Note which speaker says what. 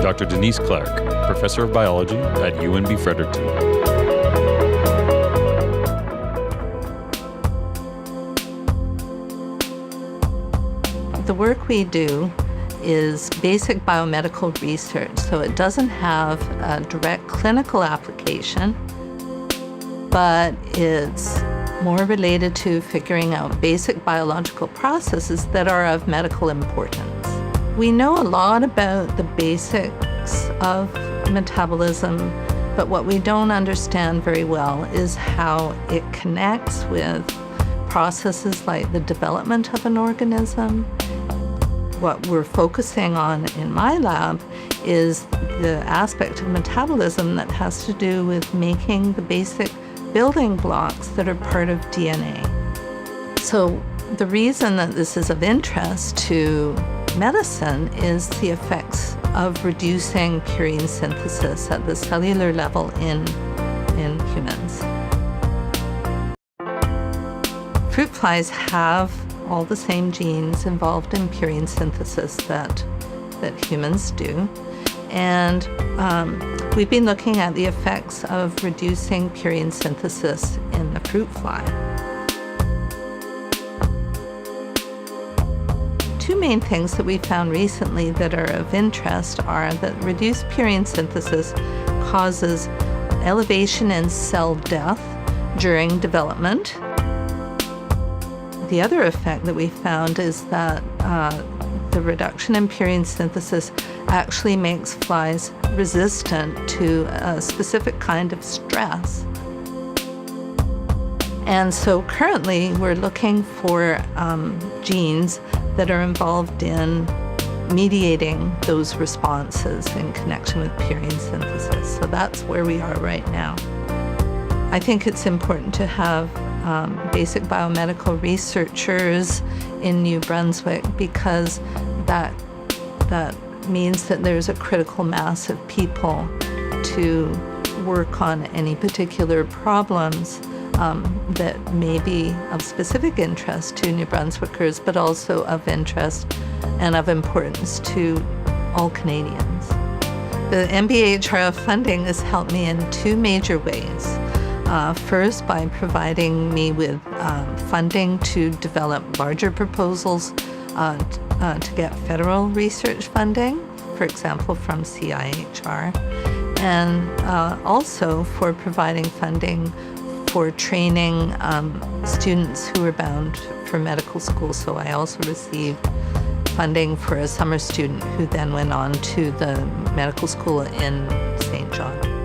Speaker 1: Dr. Denise Clark, Professor of Biology at UNB Fredericton.
Speaker 2: The work we do is basic biomedical research, so it doesn't have a direct clinical application, but it's more related to figuring out basic biological processes that are of medical importance. We know a lot about the basics of metabolism, but what we don't understand very well is how it connects with processes like the development of an organism. What we're focusing on in my lab is the aspect of metabolism that has to do with making the basic building blocks that are part of DNA. So the reason that this is of interest to medicine is the effects of reducing purine synthesis at the cellular level in humans. Fruit flies have all the same genes involved in purine synthesis that humans do. And we've been looking at the effects of reducing purine synthesis in the fruit fly. Two main things that we found recently that are of interest are that reduced purine synthesis causes elevation in cell death during development. The other effect that we found is that the reduction in purine synthesis actually makes flies resistant to a specific kind of stress. And so currently we're looking for genes that are involved in mediating those responses in connection with purine synthesis. So that's where we are right now. I think it's important to have basic biomedical researchers in New Brunswick because that means that there's a critical mass of people to work on any particular problems that may be of specific interest to New Brunswickers, but also of interest and of importance to all Canadians. The NBHRF funding has helped me in two major ways. First, by providing me with funding to develop larger proposals to get federal research funding, for example, from CIHR, and also for providing funding for training students who are bound for medical school. So I also received funding for a summer student who then went on to the medical school in St. John.